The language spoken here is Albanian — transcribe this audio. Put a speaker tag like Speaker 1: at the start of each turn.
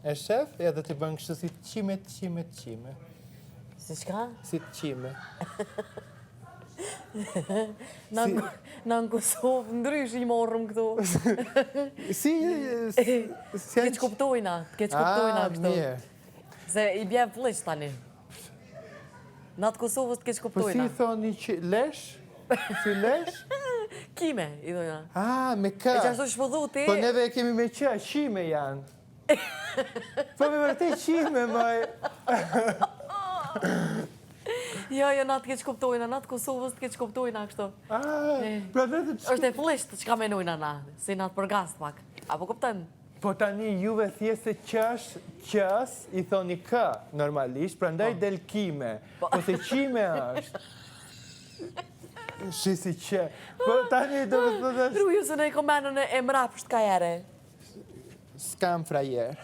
Speaker 1: E shef, edhe të bën kështu si qime.
Speaker 2: Si shka?
Speaker 1: Si qime.
Speaker 2: Na në Kosovë ndrysh I morëm këtu.
Speaker 1: Si...
Speaker 2: Keq kuptojna kështu.
Speaker 1: Mirë.
Speaker 2: Se I bje flesh tani. Na të Kosovës të keq
Speaker 1: Po
Speaker 2: kuptojna.
Speaker 1: si thoni që lesh? Si lesh?
Speaker 2: Kime, I dojna.
Speaker 1: Me kë.
Speaker 2: E që ashtu shpëdhu ti...
Speaker 1: Po neve e kemi me që, qime janë. Po me vërtej qime, maj.
Speaker 2: Jo, na të keq kuptojna, na të Kosovës të keq kuptojna kështu.
Speaker 1: Pra vetë të...
Speaker 2: Është e flisht që ka menojna na, si na të përgast pak. Apo kupten?
Speaker 1: Po tani juve thjesht se qës, I thoni kë, normalisht, pra ndaj del kime. Po se qime është. Shisi që. Po tani do të thotë...
Speaker 2: Ruju se ne I komenën e mrapsht ka jere.
Speaker 1: S'kam frajer.